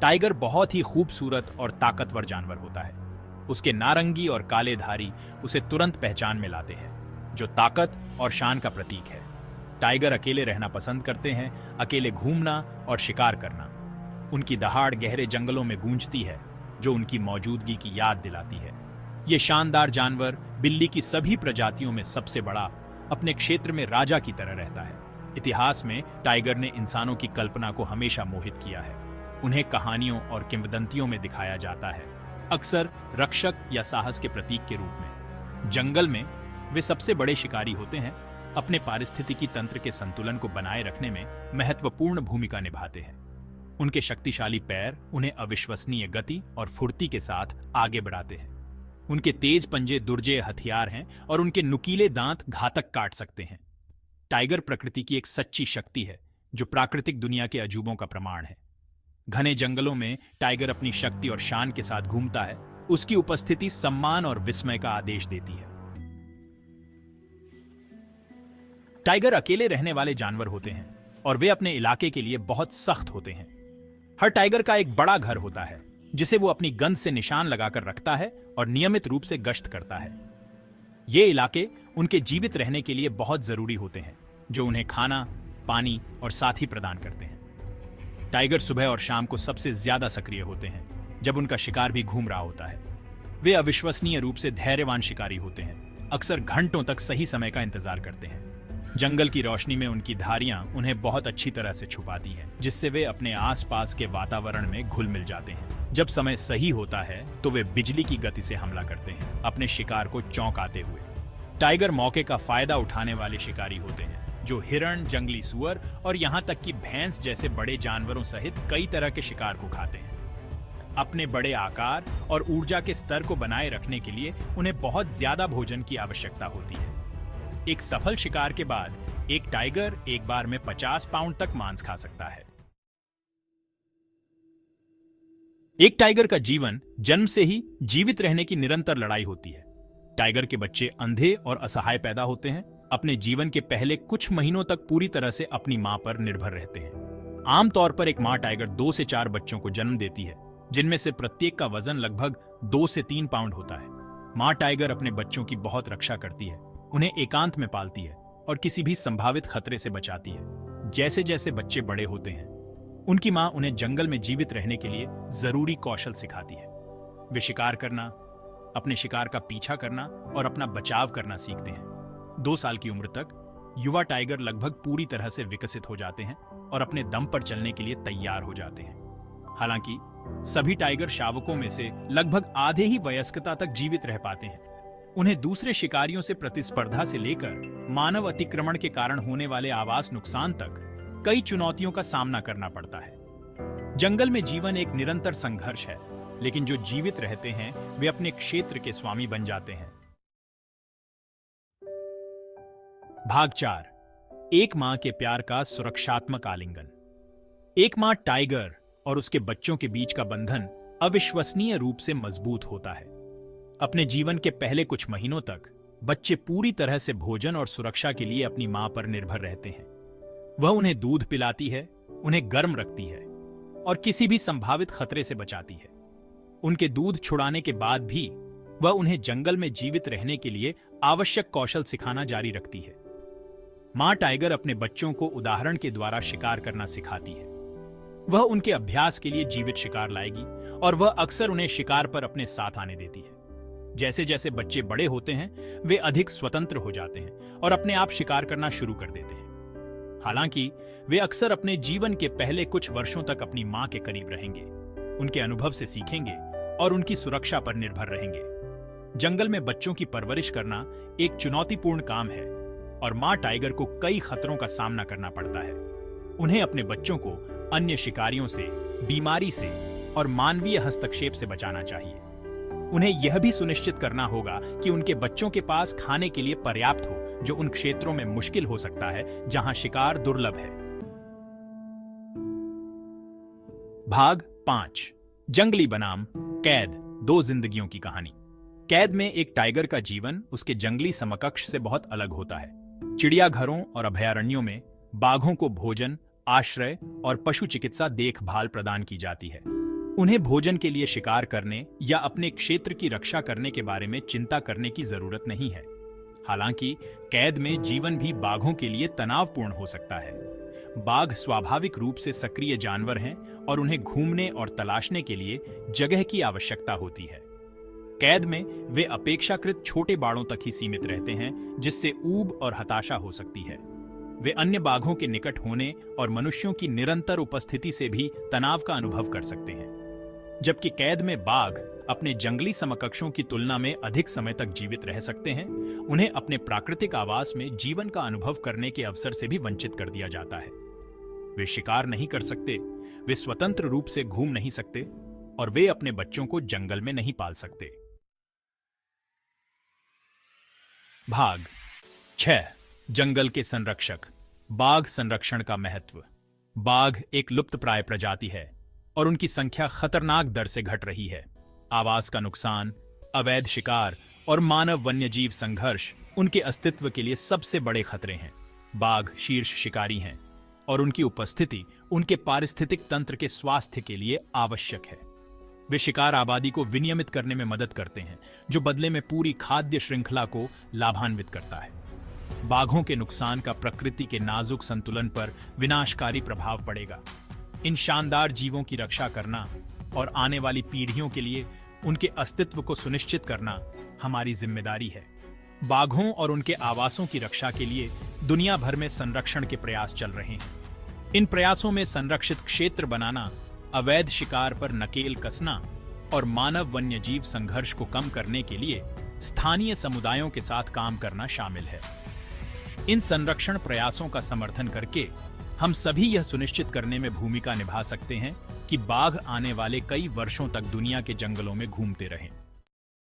Tiger बहुत ही खूबसूरत और ताकतवर जानवर होता है। उसके नारंगी और काले धारी उसे तुरंत पहचान में लाते हैं, जो ताकत और शान का प्रतीक है। टाइगर अकेले रहना पसंद करते हैं, अकेले घूमना और शिकार करना। उनकी दहाड़ गहरे जंगलों में गूंजती है, जो उनकी मौजूदगी की याद दिलाती है। ये शानदार जानवर बिल्ली की सभी प्रजातियों में सबसे बड़ा, अपने क्षेत्र में राजा की तरह रहता है। इतिहास में टाइगर ने इंसानों की कल्पना को हमेशा मोहित किया है। उन्हें कहानियों और किंवदंतियों में दिखाया जाता है, अक्सर रक्षक या साहस के प्रतीक के रूप में। जंगल में वे सबसे बड़े शिकारी होते हैं, अपने पारिस्थितिकी तंत्र के संतुलन को बनाए रखने में महत्वपूर्ण भूमिका निभाते हैं। उनके शक्तिशाली पैर उन्हें अविश्वसनीय गति और फुर्ती के साथ आगे बढ़ाते हैं। उनके तेज पंजे दुर्जेय हथियार हैं और उनके नुकीले दांत घातक काट सकते हैं। टाइगर प्रकृति की एक सच्ची शक्ति है, जो प्राकृतिक दुनिया के अजूबों का प्रमाण है। घने जंगलों में टाइगर अपनी शक्ति और शान के साथ घूमता है। उसकी उपस्थिति सम्मान और विस्मय का आदेश देती है। टाइगर अकेले रहने वाले जानवर होते हैं और वे अपने इलाके के लिए बहुत सख्त होते हैं। हर टाइगर का एक बड़ा घर होता है, जिसे वो अपनी गंध से निशान लगाकर रखता है और नियमित रूप से गश्त करता है। ये इलाके उनके जीवित रहने के लिए बहुत जरूरी होते हैं, जो उन्हें खाना, पानी और साथी प्रदान करते हैं। टाइगर सुबह और शाम को सबसे ज्यादा सक्रिय होते हैं, जब उनका शिकार भी घूम रहा होता है। वे अविश्वसनीय रूप से धैर्यवान शिकारी होते हैं, अक्सर घंटों तक सही समय का इंतजार करते हैं। जंगल की रोशनी में उनकी धारियां उन्हें बहुत अच्छी तरह से छुपाती हैं, जिससे वे अपने आसपास के वातावरण में घुल मिल जाते हैं। जब समय सही होता है तो वे बिजली की गति से हमला करते हैं, अपने शिकार को चौंकाते हुए। टाइगर मौके का फायदा उठाने वाले शिकारी होते हैं, जो हिरण, जंगली सुअर और यहाँ तक कि भैंस जैसे बड़े जानवरों सहित कई तरह के शिकार को खाते हैं। अपने बड़े आकार और ऊर्जा के स्तर को बनाए रखने के लिए उन्हें बहुत ज्यादा भोजन की आवश्यकता होती है। एक सफल शिकार के बाद एक टाइगर एक बार में 50 पाउंड तक मांस खा सकता है। एक टाइगर का जीवन जन्म से ही जीवित रहने की निरंतर लड़ाई होती है। टाइगर के बच्चे अंधे और असहाय पैदा होते हैं, अपने जीवन के पहले कुछ महीनों तक पूरी तरह से अपनी मां पर निर्भर रहते हैं। आमतौर पर एक मां टाइगर 2 से 4 बच्चों को जन्म देती है, जिनमें से प्रत्येक का वजन लगभग 2 से 3 पाउंड होता है। मां टाइगर अपने बच्चों की बहुत रक्षा करती है, उन्हें एकांत में पालती है और किसी भी संभावित खतरे से बचाती है। जैसे जैसे बच्चे बड़े होते हैं, उनकी मां उन्हें जंगल में जीवित रहने के लिए जरूरी कौशल सिखाती है। वे शिकार करना, अपने शिकार का पीछा करना और अपना बचाव करना सीखते हैं। 2 साल की उम्र तक युवा टाइगर लगभग पूरी तरह से विकसित हो जाते हैं और अपने दम पर चलने के लिए तैयार हो जाते हैं। हालांकि सभी टाइगर शावकों में से लगभग आधे ही वयस्कता तक जीवित रह पाते हैं। उन्हें दूसरे शिकारियों से प्रतिस्पर्धा से लेकर मानव अतिक्रमण के कारण होने वाले आवास नुकसान तक कई चुनौतियों का सामना करना पड़ता है। जंगल में जीवन एक निरंतर संघर्ष है, लेकिन जो जीवित रहते हैं वे अपने क्षेत्र के स्वामी बन जाते हैं। भाग 4, एक मां के प्यार का सुरक्षात्मक आलिंगन। एक मां टाइगर और उसके बच्चों के बीच का बंधन अविश्वसनीय रूप से मजबूत होता है। अपने जीवन के पहले कुछ महीनों तक बच्चे पूरी तरह से भोजन और सुरक्षा के लिए अपनी मां पर निर्भर रहते हैं। वह उन्हें दूध पिलाती है, उन्हें गर्म रखती है और किसी भी संभावित खतरे से बचाती है। उनके दूध छुड़ाने के बाद भी वह उन्हें जंगल में जीवित रहने के लिए आवश्यक कौशल सिखाना जारी रखती है। मां टाइगर अपने बच्चों को उदाहरण के द्वारा शिकार करना सिखाती है। वह उनके अभ्यास के लिए जीवित शिकार लाएगी और वह अक्सर उन्हें शिकार पर अपने साथ आने देती है। जैसे जैसे बच्चे बड़े होते हैं, वे अधिक स्वतंत्र हो जाते हैं और अपने आप शिकार करना शुरू कर देते हैं। हालांकि वे अक्सर अपने जीवन के पहले कुछ वर्षों तक अपनी मां के करीब रहेंगे, उनके अनुभव से सीखेंगे और उनकी सुरक्षा पर निर्भर रहेंगे। जंगल में बच्चों की परवरिश करना एक चुनौतीपूर्ण काम है और मां टाइगर को कई खतरों का सामना करना पड़ता है। उन्हें अपने बच्चों को अन्य शिकारियों से, बीमारी से और मानवीय हस्तक्षेप से बचाना चाहिए। उन्हें यह भी सुनिश्चित करना होगा कि उनके बच्चों के पास खाने के लिए पर्याप्त हो, जो उन क्षेत्रों में मुश्किल हो सकता है जहां शिकार दुर्लभ है। भाग 5, जंगली बनाम कैद, 2 जिंदगियों की कहानी। कैद में एक टाइगर का जीवन उसके जंगली समकक्ष से बहुत अलग होता है। चिड़ियाघरों और अभयारण्यों में बाघों को भोजन, आश्रय और पशु चिकित्सा देखभाल प्रदान की जाती है। उन्हें भोजन के लिए शिकार करने या अपने क्षेत्र की रक्षा करने के बारे में चिंता करने की जरूरत नहीं है। हालांकि कैद में जीवन भी बाघों के लिए तनावपूर्ण हो सकता है। बाघ स्वाभाविक रूप से सक्रिय जानवर हैं और उन्हें घूमने और तलाशने के लिए जगह की आवश्यकता होती है। कैद में वे अपेक्षाकृत छोटे बाड़ों तक ही सीमित रहते हैं, जिससे ऊब और हताशा हो सकती है। वे अन्य बाघों के निकट होने और मनुष्यों की निरंतर उपस्थिति से भी तनाव का अनुभव कर सकते हैं। जबकि कैद में बाघ अपने जंगली समकक्षों की तुलना में अधिक समय तक जीवित रह सकते हैं, उन्हें अपने प्राकृतिक आवास में जीवन का अनुभव करने के अवसर से भी वंचित कर दिया जाता है। वे शिकार नहीं कर सकते, वे स्वतंत्र रूप से घूम नहीं सकते और वे अपने बच्चों को जंगल में नहीं पाल सकते। भाग 6। जंगल के संरक्षक। बाघ संरक्षण का महत्व। बाघ एक लुप्तप्राय प्रजाति है और उनकी संख्या खतरनाक दर से घट रही है। आवास का नुकसान, अवैध शिकार और मानव वन्यजीव संघर्ष उनके अस्तित्व के लिए सबसे बड़े खतरे हैं। बाघ शीर्ष शिकारी हैं और उनकी उपस्थिति उनके पारिस्थितिक तंत्र के स्वास्थ्य के लिए आवश्यक है। वे शिकार आबादी को विनियमित करने में मदद करते हैं, जो बदले में पूरी खाद्य श्रृंखला को लाभान्वित करता है। बाघों के नुकसान का प्रकृति के नाजुक संतुलन पर विनाशकारी प्रभाव पड़ेगा। इन शानदार जीवों की रक्षा करना और आने वाली पीढ़ियों के लिए उनके अस्तित्व को सुनिश्चित करना हमारी जिम्मेदारी है। बाघों और उनके आवासों की रक्षा के लिए दुनिया भर में संरक्षण के प्रयास चल रहे हैं। इन प्रयासों में संरक्षित क्षेत्र बनाना, अवैध शिकार पर नकेल कसना और मानव वन्यजीव संघर्ष को कम करने के लिए स्थानीय समुदायों के साथ काम करना शामिल है। इन संरक्षण प्रयासों का समर्थन करके हम सभी यह सुनिश्चित करने में भूमिका निभा सकते हैं कि बाघ आने वाले कई वर्षों तक दुनिया के जंगलों में घूमते रहें।